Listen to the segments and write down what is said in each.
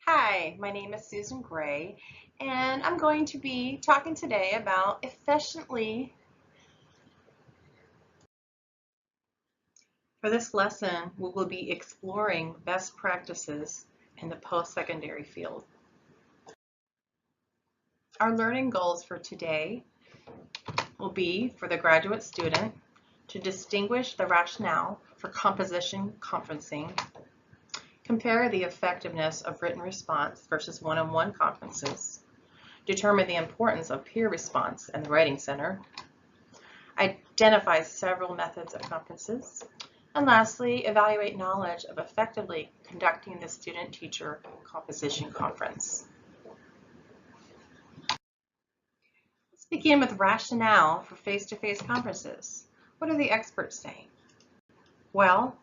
Hi, my name is Susan Gray, and I'm going to be talking today about efficiently. For this lesson, we will be exploring best practices in the post-secondary field. Our learning goals for today will be for the graduate student to distinguish the rationale for composition conferencing, compare the effectiveness of written response versus one-on-one conferences, determine the importance of peer response in the Writing Center, identify several methods of conferences, and lastly, evaluate knowledge of effectively conducting the student-teacher composition conference. Let's begin with rationale for face-to-face conferences. What are the experts saying? Well,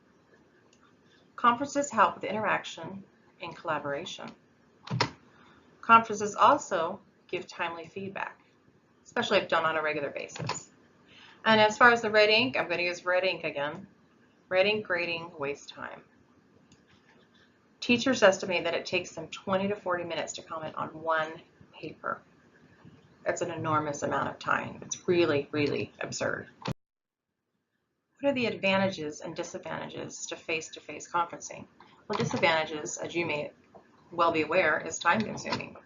conferences help with interaction and collaboration. Conferences also give timely feedback, especially if done on a regular basis. And as far as the red ink, I'm going to use red ink again. Red ink grading wastes time. Teachers estimate that it takes them 20 to 40 minutes to comment on one paper. That's an enormous amount of time. It's really, really absurd. What are the advantages and disadvantages to face-to-face conferencing? Well, disadvantages, as you may well be aware, is time consuming.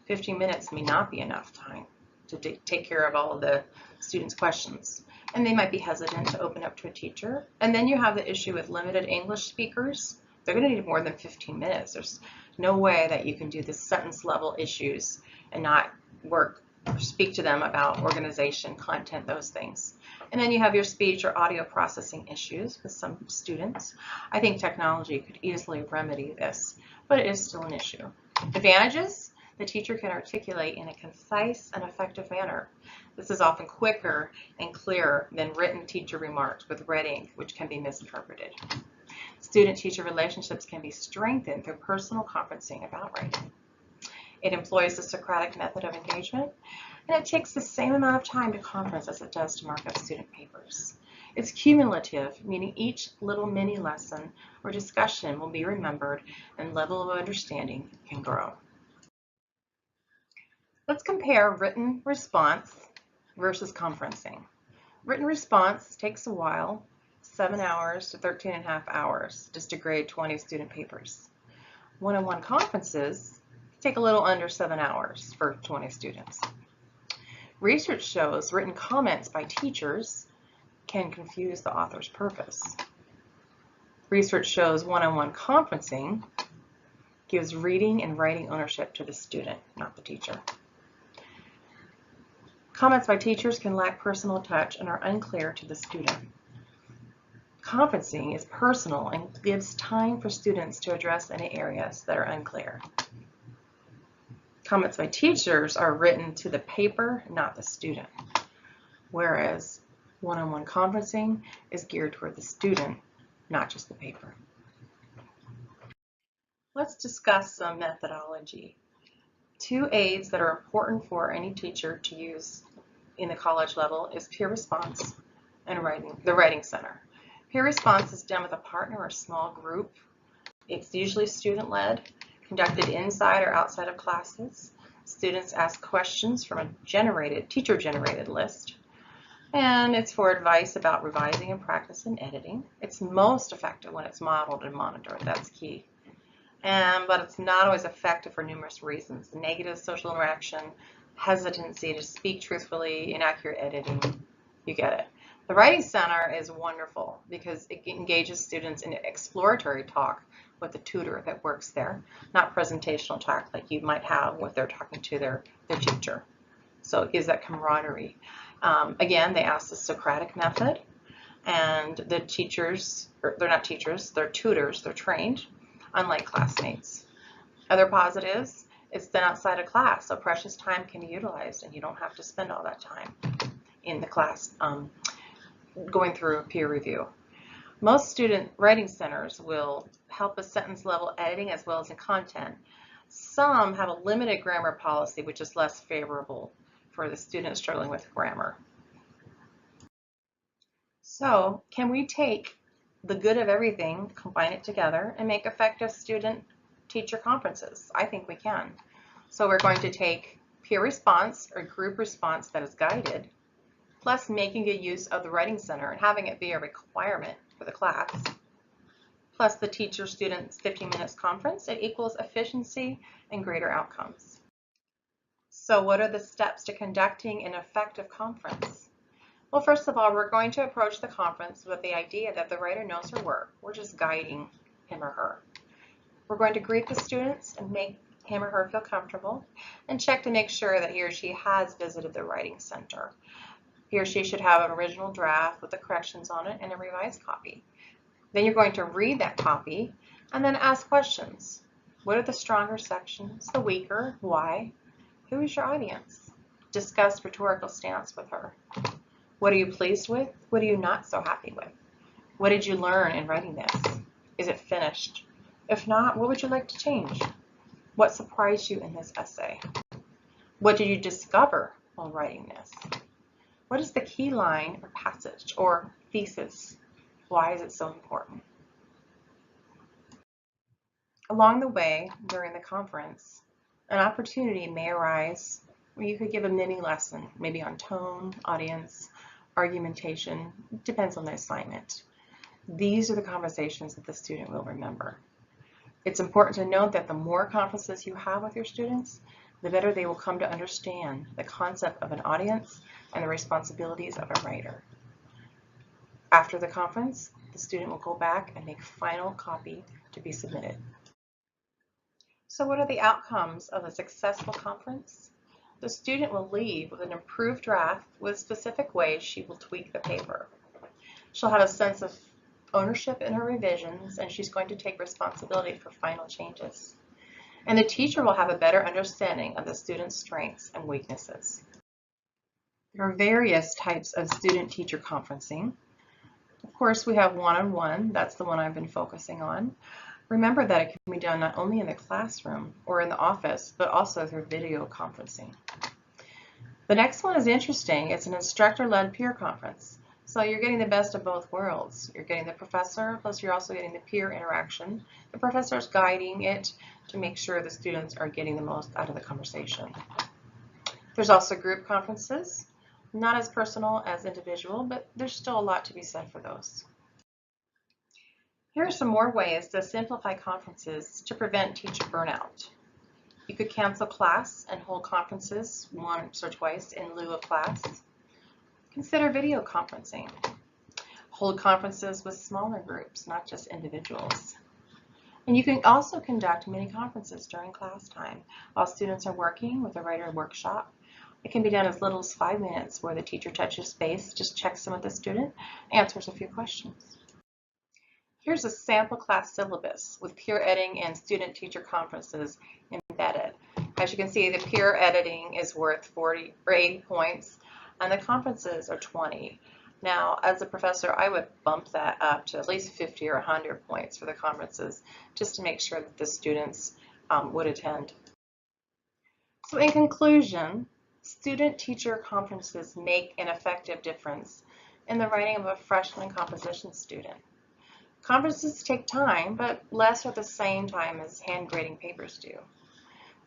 15 minutes may not be enough time to take care of all of the students' questions. And they might be hesitant to open up to a teacher. And then you have the issue with limited English speakers. They're going to need more than 15 minutes. There's no way that you can do the sentence level issues and not work or speak to them about organization, content, those things. And then you have your speech or audio processing issues with some students. I think technology could easily remedy this, but it is still an issue. Advantages? The teacher can articulate in a concise and effective manner. This is often quicker and clearer than written teacher remarks with red ink, which can be misinterpreted. Student-teacher relationships can be strengthened through personal conferencing about writing. It employs the Socratic method of engagement, and it takes the same amount of time to conference as it does to mark up student papers. It's cumulative, meaning each little mini lesson or discussion will be remembered and level of understanding can grow. Let's compare written response versus conferencing. Written response takes a while, 7 hours to 13 and a half hours, just to grade 20 student papers. One-on-one conferences take a little under 7 hours for 20 students. Research shows written comments by teachers can confuse the author's purpose. Research shows one-on-one conferencing gives reading and writing ownership to the student, not the teacher. Comments by teachers can lack personal touch and are unclear to the student. Conferencing is personal and gives time for students to address any areas that are unclear. Comments by teachers are written to the paper, not the student, whereas one-on-one conferencing is geared toward the student, not just the paper. Let's discuss some methodology. Two aids that are important for any teacher to use in the college level is peer response and the Writing Center. Peer response is done with a partner or small group. It's usually student-led, conducted inside or outside of classes. Students ask questions from a teacher-generated list. And it's for advice about revising and practice and editing. It's most effective when it's modeled and monitored. That's key. But it's not always effective for numerous reasons. Negative social interaction, hesitancy to speak truthfully, inaccurate editing. You get it. The Writing Center is wonderful because it engages students in exploratory talk with the tutor that works there, not presentational talk like you might have when they're talking to their teacher. So it gives that camaraderie. Again, they ask the Socratic method, and the teachers, they're not teachers, they're tutors, they're trained, unlike classmates. Other positives, it's done outside of class, so precious time can be utilized and you don't have to spend all that time in the class going through a peer review. Most student writing centers will help with sentence level editing as well as in content. Some have a limited grammar policy, which is less favorable for the student struggling with grammar. So, can we take the good of everything, combine it together, and make effective student student-teacher conferences? I think we can. So we're going to take peer response or group response that is guided, plus making good use of the Writing Center and having it be a requirement for the class, plus the teacher-students 15 minutes conference. It equals efficiency and greater outcomes. So what are the steps to conducting an effective conference? Well, first of all, we're going to approach the conference with the idea that the writer knows her work. We're just guiding him or her. We're going to greet the students and make him or her feel comfortable and check to make sure that he or she has visited the Writing Center. He or she should have an original draft with the corrections on it and a revised copy. Then you're going to read that copy and then ask questions. What are the stronger sections, the weaker, why? Who is your audience? Discuss rhetorical stance with her. What are you pleased with? What are you not so happy with? What did you learn in writing this? Is it finished? If not, what would you like to change? What surprised you in this essay? What did you discover while writing this? What is the key line or passage or thesis? Why is it so important? Along the way, during the conference, an opportunity may arise where you could give a mini lesson, maybe on tone, audience, argumentation. It depends on the assignment. These are the conversations that the student will remember. It's important to note that the more conferences you have with your students, the better they will come to understand the concept of an audience and the responsibilities of a writer. After the conference, the student will go back and make final copy to be submitted. So what are the outcomes of a successful conference? The student will leave with an improved draft with specific ways she will tweak the paper. She'll have a sense of ownership in her revisions, and she's going to take responsibility for final changes. And the teacher will have a better understanding of the student's strengths and weaknesses. There are various types of student-teacher conferencing. Of course, we have one-on-one. That's the one I've been focusing on. Remember that it can be done not only in the classroom or in the office, but also through video conferencing. The next one is interesting. It's an instructor-led peer conference. So you're getting the best of both worlds. You're getting the professor, plus you're also getting the peer interaction. The professor is guiding it to make sure the students are getting the most out of the conversation. There's also group conferences, not as personal as individual, but there's still a lot to be said for those. Here are some more ways to simplify conferences to prevent teacher burnout. You could cancel class and hold conferences once or twice in lieu of class. Consider video conferencing. Hold conferences with smaller groups, not just individuals. And you can also conduct mini conferences during class time while students are working with a writer workshop. It can be done as little as 5 minutes where the teacher touches base, just checks in with the student, answers a few questions. Here's a sample class syllabus with peer editing and student-teacher conferences embedded. As you can see, the peer editing is worth 80 points, and the conferences are 20. Now, as a professor, I would bump that up to at least 50 or 100 points for the conferences, just to make sure that the students would attend. So in conclusion, student-teacher conferences make an effective difference in the writing of a freshman composition student. Conferences take time, but less at the same time as hand grading papers do.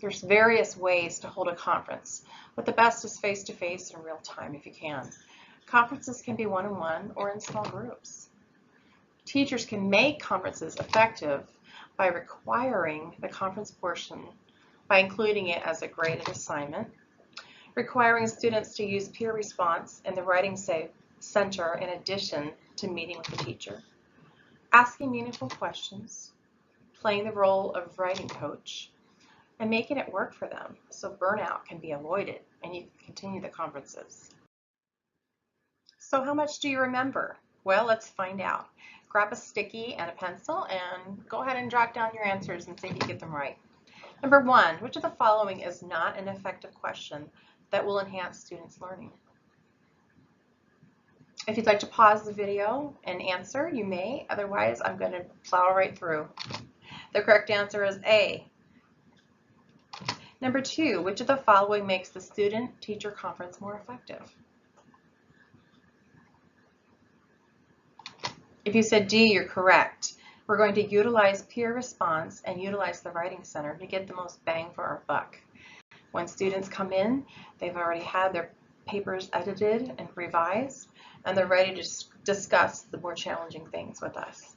There's various ways to hold a conference, but the best is face-to-face in real time if you can. Conferences can be one-on-one or in small groups. Teachers can make conferences effective by requiring the conference portion, by including it as a graded assignment, requiring students to use peer response in the Writing Center in addition to meeting with the teacher, asking meaningful questions, playing the role of writing coach, and making it work for them so burnout can be avoided and you can continue the conferences. So how much do you remember? Well, let's find out. Grab a sticky and a pencil and go ahead and jot down your answers and see if you get them right. Number 1, which of the following is not an effective question that will enhance students' learning? If you'd like to pause the video and answer, you may. Otherwise, I'm going to plow right through. The correct answer is A. Number 2, which of the following makes the student-teacher conference more effective? If you said D, you're correct. We're going to utilize peer response and utilize the Writing Center to get the most bang for our buck. When students come in, they've already had their papers edited and revised, and they're ready to discuss the more challenging things with us.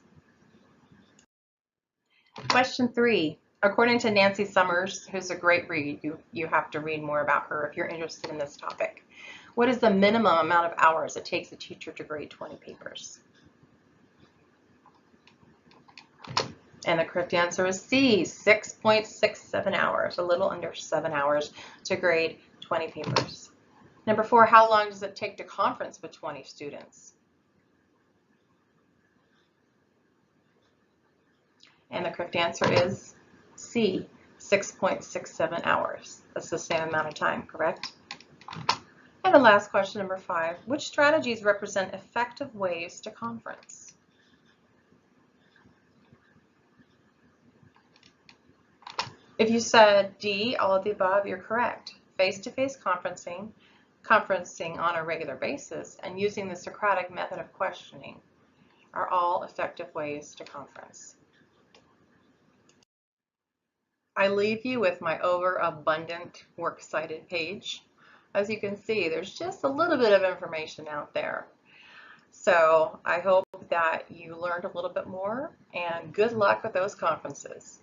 Question 3. According to Nancy Summers, who's a great read, you have to read more about her if you're interested in this topic. What is the minimum amount of hours it takes a teacher to grade 20 papers? And the correct answer is C, 6.67 hours, a little under 7 hours to grade 20 papers. Number 4, how long does it take to conference with 20 students? And the correct answer is C, 6.67 hours. That's the same amount of time, correct? And the last question, number 5, which strategies represent effective ways to conference? If you said D, all of the above, you're correct. Face-to-face conferencing, conferencing on a regular basis, and using the Socratic method of questioning are all effective ways to conference. I leave you with my overabundant works cited page. As you can see, there's just a little bit of information out there. So I hope that you learned a little bit more, and good luck with those conferences.